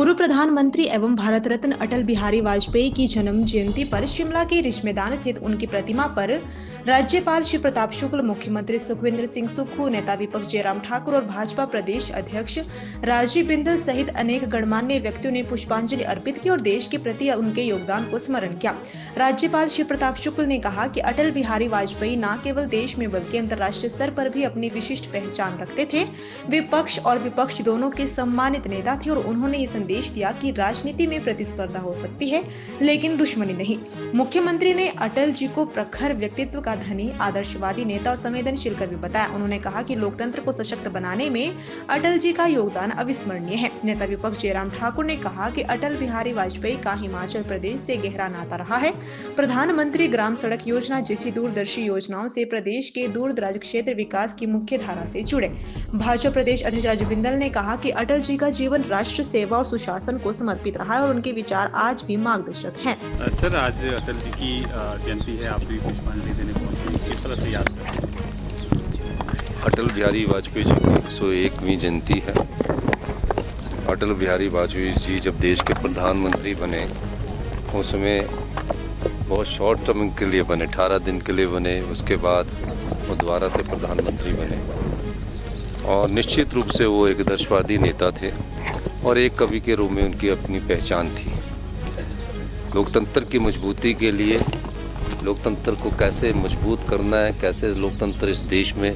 पूर्व प्रधानमंत्री एवं भारत रत्न अटल बिहारी वाजपेयी की जन्म जयंती पर शिमला के रिज मैदान स्थित उनकी प्रतिमा पर राज्यपाल शिव प्रताप शुक्ल, मुख्यमंत्री सुखविंदर सिंह सुक्खू, नेता विपक्ष जयराम ठाकुर और भाजपा प्रदेश अध्यक्ष राजीव बिंदल सहित अनेक गणमान्य व्यक्तियों ने पुष्पांजलि अर्पित की और देश के प्रति उनके योगदान को स्मरण किया। राज्यपाल शिव प्रताप शुक्ल ने कहा कि अटल बिहारी वाजपेयी न केवल देश में बल्कि अंतर्राष्ट्रीय स्तर पर भी अपनी विशिष्ट पहचान रखते थे। वे पक्ष और विपक्ष दोनों के सम्मानित नेता थे और उन्होंने ये संदेश दिया कि राजनीति में प्रतिस्पर्धा हो सकती है लेकिन दुश्मनी नहीं। मुख्यमंत्री ने अटल जी को प्रखर व्यक्तित्व का धनी, आदर्शवादी नेता और संवेदनशील कवि बताया। उन्होंने कहा कि लोकतंत्र को सशक्त बनाने में अटल जी का योगदान अविस्मरणीय है। नेता विपक्ष जयराम ठाकुर ने कहा कि अटल बिहारी वाजपेयी का हिमाचल प्रदेश से गहरा नाता रहा है। प्रधानमंत्री ग्राम सड़क योजना जैसी दूरदर्शी योजनाओं से प्रदेश के दूर दराज क्षेत्र विकास की मुख्य धारा से जुड़े। भाजपा प्रदेश अध्यक्ष राजीव बिंदल ने कहा कि अटल जी का जीवन राष्ट्र सेवा और सुशासन को समर्पित रहा है और उनके विचार आज भी मार्गदर्शक हैं। सर, आज अटल जी की जयंती है, आप भी पुष्पांजलि देने पहुंचे, किस तरह से याद करें? अटल बिहारी वाजपेयी जी की 101वीं जयंती है। अटल बिहारी वाजपेयी जी जब देश के प्रधानमंत्री बने उस समय बहुत शॉर्ट टर्म के लिए बने, 18 दिन के लिए बने। उसके बाद वो दोबारा से प्रधानमंत्री बने और निश्चित रूप से वो एक आदर्शवादी नेता थे और एक कवि के रूप में उनकी अपनी पहचान थी। लोकतंत्र की मजबूती के लिए, लोकतंत्र को कैसे मजबूत करना है, कैसे लोकतंत्र इस देश में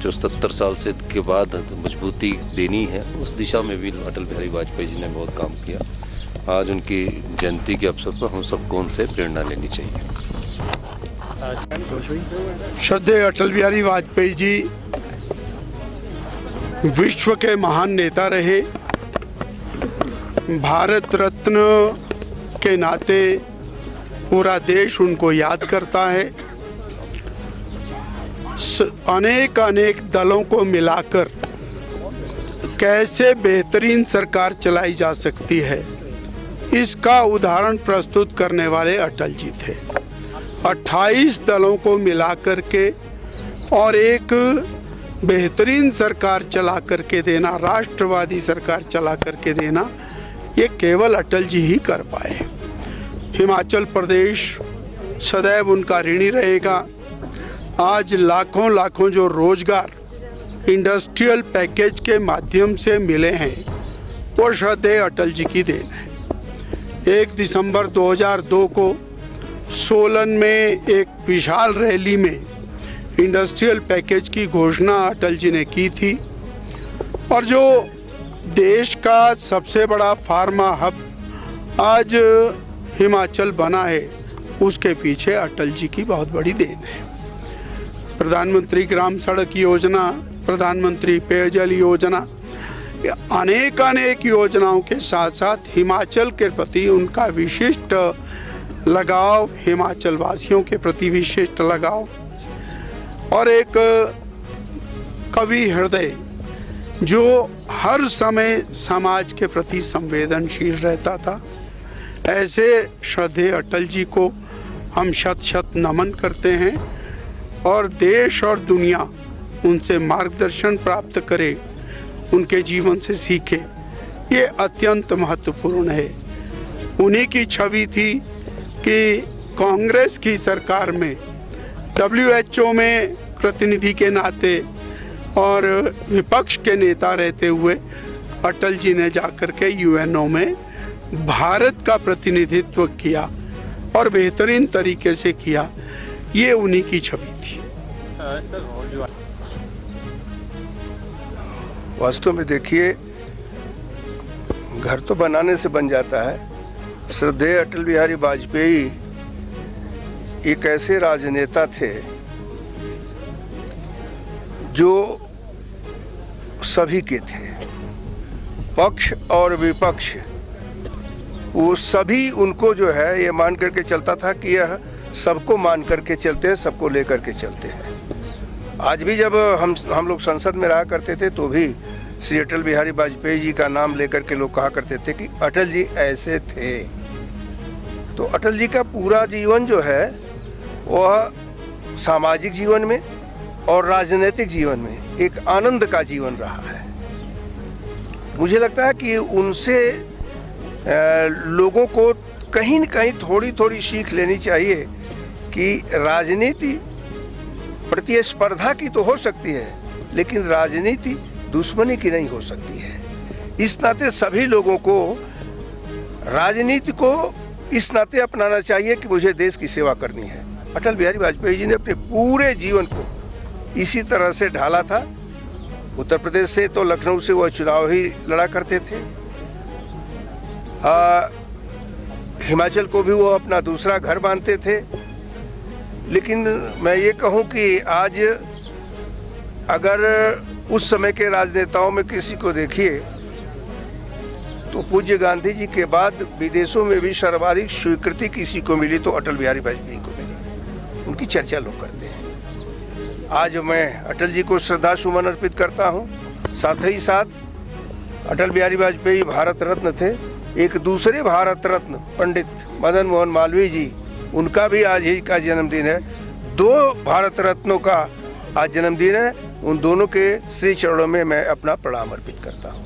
जो 70 साल से के बाद मजबूती देनी है, उस दिशा में भी अटल बिहारी वाजपेयी जी ने बहुत काम किया। आज उनकी जयंती के अवसर पर हम सबको उनसे प्रेरणा लेनी चाहिए। श्रद्धेय अटल बिहारी वाजपेयी जी विश्व के महान नेता रहे। भारत रत्न के नाते पूरा देश उनको याद करता है। अनेक अनेक दलों को मिलाकर कैसे बेहतरीन सरकार चलाई जा सकती है, इसका उदाहरण प्रस्तुत करने वाले अटल जी थे। 28 दलों को मिलाकर के और एक बेहतरीन सरकार चला करके देना, राष्ट्रवादी सरकार चला करके देना, ये केवल अटल जी ही कर पाए। हिमाचल प्रदेश सदैव उनका ऋणी रहेगा। आज लाखों लाखों जो रोजगार इंडस्ट्रियल पैकेज के माध्यम से मिले हैं वो श्रद्धेय अटल जी की देन है। 1 दिसंबर 2002 को सोलन में एक विशाल रैली में इंडस्ट्रियल पैकेज की घोषणा अटल जी ने की थी और जो देश का सबसे बड़ा फार्मा हब आज हिमाचल बना है, उसके पीछे अटल जी की बहुत बड़ी देन है। प्रधानमंत्री ग्राम सड़क योजना, प्रधानमंत्री पेयजल योजना, अनेक अनेक योजनाओं के साथ साथ हिमाचल के प्रति उनका विशिष्ट लगाव, हिमाचल वासियों के प्रति विशिष्ट लगाव और एक कवि हृदय जो हर समय समाज के प्रति संवेदनशील रहता था। ऐसे श्रद्धेय अटल जी को हम शत शत नमन करते हैं और देश और दुनिया उनसे मार्गदर्शन प्राप्त करे, उनके जीवन से सीखे, ये अत्यंत महत्वपूर्ण है। उन्हीं की छवि थी कि कांग्रेस की सरकार में WHO में प्रतिनिधि के नाते और विपक्ष के नेता रहते हुए अटल जी ने जाकर के UNO में भारत का प्रतिनिधित्व किया और बेहतरीन तरीके से किया। ये उन्हीं की छवि थी। वास्तव में देखिए, घर तो बनाने से बन जाता है। श्रद्धेय अटल बिहारी वाजपेयी एक ऐसे राजनेता थे जो सभी के थे, पक्ष और विपक्ष, वो सभी उनको जो है ये मान करके चलता था कि यह सबको मान करके चलते हैं, सबको लेकर के चलते हैं। आज भी जब हम लोग संसद में रहा करते थे तो भी श्री अटल बिहारी वाजपेयी जी का नाम लेकर के लोग कहा करते थे कि अटल जी ऐसे थे। तो अटल जी का पूरा जीवन जो है वह सामाजिक जीवन में और राजनीतिक जीवन में एक आनंद का जीवन रहा है। मुझे लगता है कि उनसे लोगों को कहीं न कहीं थोड़ी थोड़ी सीख लेनी चाहिए कि राजनीति प्रतिस्पर्धा की तो हो सकती है, लेकिन राजनीति दुश्मनी की नहीं हो सकती है। इस नाते सभी लोगों को राजनीति को इस नाते अपनाना चाहिए कि मुझे देश की सेवा करनी है। अटल बिहारी वाजपेयी जी ने अपने पूरे जीवन को इसी तरह से ढाला था। उत्तर प्रदेश से तो लखनऊ से वह चुनाव ही लड़ा करते थे। हिमाचल को भी वो अपना दूसरा घर मानते थे। लेकिन मैं ये कहूँ कि आज अगर उस समय के राजनेताओं में किसी को देखिए तो पूज्य गांधी जी के बाद विदेशों में भी सर्वाधिक स्वीकृति किसी को मिली तो अटल बिहारी वाजपेयी को मिली। उनकी चर्चा लोग करते हैं। आज मैं अटल जी को श्रद्धा सुमन अर्पित करता हूँ। साथ ही साथ अटल बिहारी वाजपेयी भारत रत्न थे। एक दूसरे भारत रत्न पंडित मदन मोहन मालवीय जी, उनका भी आज ही का जन्मदिन है। दो भारत रत्नों का आज जन्मदिन है। उन दोनों के श्री चरणों में मैं अपना प्रणाम अर्पित करता हूँ।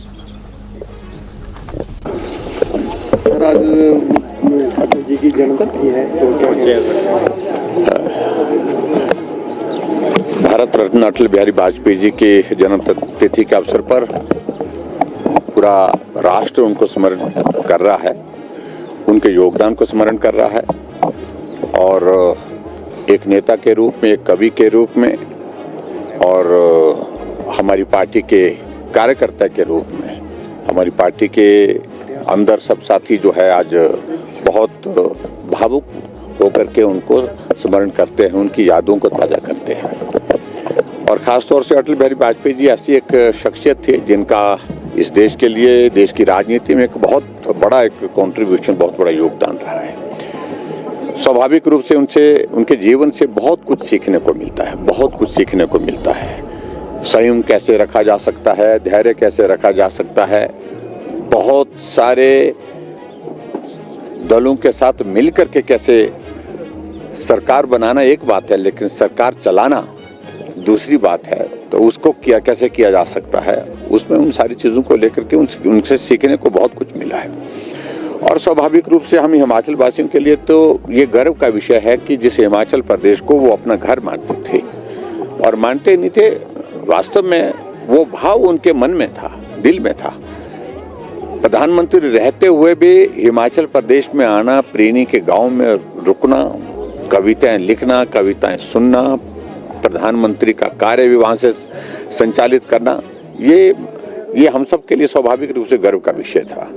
अटल जी की जन्मतिथि है तो भारत रत्न अटल बिहारी वाजपेयी जी के जन्म तिथि के अवसर पर पूरा राष्ट्र उनको स्मरण कर रहा है, उनके योगदान को स्मरण कर रहा है और एक नेता के रूप में, एक कवि के रूप में और हमारी पार्टी के कार्यकर्ता के रूप में हमारी पार्टी के अंदर सब साथी जो है आज बहुत भावुक होकर के उनको स्मरण करते हैं, उनकी यादों को ताज़ा करते हैं। और ख़ास तौर से अटल बिहारी वाजपेयी जी ऐसी एक शख्सियत थी जिनका इस देश के लिए, देश की राजनीति में एक बहुत बड़ा एक कंट्रीब्यूशन, बहुत बड़ा योगदान रहा है। स्वाभाविक रूप से उनके जीवन से बहुत कुछ सीखने को मिलता है, बहुत कुछ सीखने को मिलता है। संयम कैसे रखा जा सकता है, धैर्य कैसे रखा जा सकता है, बहुत सारे दलों के साथ मिलकर के कैसे सरकार बनाना एक बात है, लेकिन सरकार चलाना दूसरी बात है। तो उसको कैसे किया जा सकता है, उसमें उन सारी चीज़ों को लेकर के उनसे सीखने को बहुत कुछ मिला है। और स्वाभाविक रूप से हम हिमाचल वासियों के लिए तो ये गर्व का विषय है कि जिस हिमाचल प्रदेश को वो अपना घर मानते थे, और मानते नहीं थे, वास्तव में वो भाव उनके मन में था, दिल में था। प्रधानमंत्री रहते हुए भी हिमाचल प्रदेश में आना, प्रेनी के गांव में रुकना, कविताएं लिखना, कविताएं सुनना, प्रधानमंत्री का कार्य भी वहाँ से संचालित करना, ये हम सब के लिए स्वाभाविक रूप से गर्व का विषय था।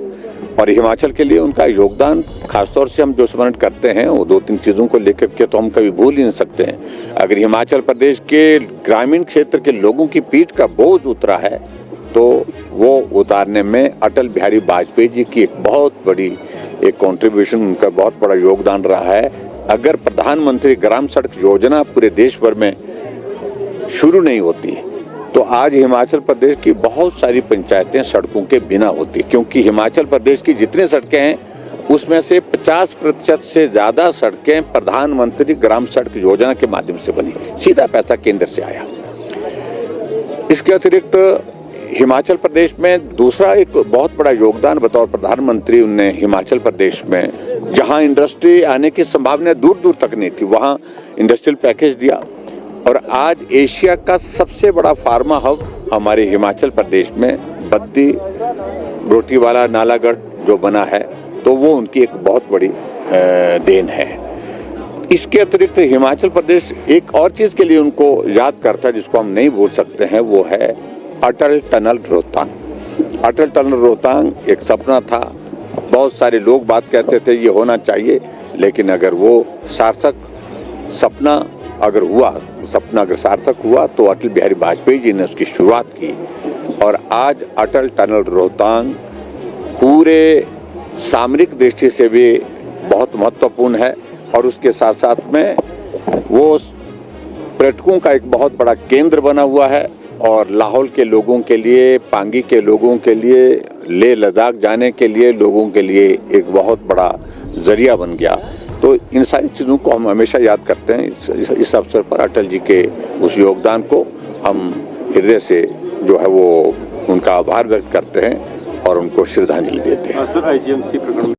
और हिमाचल के लिए उनका योगदान खासतौर से हम जो स्मरण करते हैं वो दो तीन चीज़ों को लेकर के तो हम कभी भूल ही नहीं सकते हैं। अगर हिमाचल प्रदेश के ग्रामीण क्षेत्र के लोगों की पीठ का बोझ उतरा है तो वो उतारने में अटल बिहारी वाजपेयी जी की एक बहुत बड़ी एक कंट्रीब्यूशन, उनका बहुत बड़ा योगदान रहा है। अगर प्रधानमंत्री ग्राम सड़क योजना पूरे देश भर में शुरू नहीं होती तो आज हिमाचल प्रदेश की बहुत सारी पंचायतें सड़कों के बिना होती, क्योंकि हिमाचल प्रदेश की जितनी सड़कें हैं उसमें से 50% से ज़्यादा सड़कें प्रधानमंत्री ग्राम सड़क योजना के माध्यम से बनी, सीधा पैसा केंद्र से आया। इसके अतिरिक्त हिमाचल प्रदेश में दूसरा एक बहुत बड़ा योगदान बतौर प्रधानमंत्री ने हिमाचल प्रदेश में, जहां इंडस्ट्री आने की संभावना दूर दूर तक नहीं थी, वहां इंडस्ट्रियल पैकेज दिया और आज एशिया का सबसे बड़ा फार्मा हब हमारे हिमाचल प्रदेश में बद्दी, रोटीवाला, नालागढ़ जो बना है, तो वो उनकी एक बहुत बड़ी देन है। इसके अतिरिक्त हिमाचल प्रदेश एक और चीज़ के लिए उनको याद करता है जिसको हम नहीं भूल सकते हैं, वो है अटल टनल रोहतांग। अटल टनल रोहतांग एक सपना था, बहुत सारे लोग बात कहते थे ये होना चाहिए, लेकिन अगर वो सार्थक सपना अगर हुआ, सपना अगर सार्थक हुआ तो अटल बिहारी वाजपेयी जी ने उसकी शुरुआत की। और आज अटल टनल रोहतांग पूरे सामरिक दृष्टि से भी बहुत महत्वपूर्ण है और उसके साथ साथ में वो पर्यटकों का एक बहुत बड़ा केंद्र बना हुआ है और लाहौल के लोगों के लिए, पांगी के लोगों के लिए, लेह लद्दाख जाने के लिए लोगों के लिए एक बहुत बड़ा जरिया बन गया। तो इन सारी चीज़ों को हम हमेशा याद करते हैं। इस अवसर पर अटल जी के उस योगदान को हम हृदय से जो है वो उनका आभार व्यक्त करते हैं और उनको श्रद्धांजलि देते हैं। सर, आईजीएमसी प्रकरण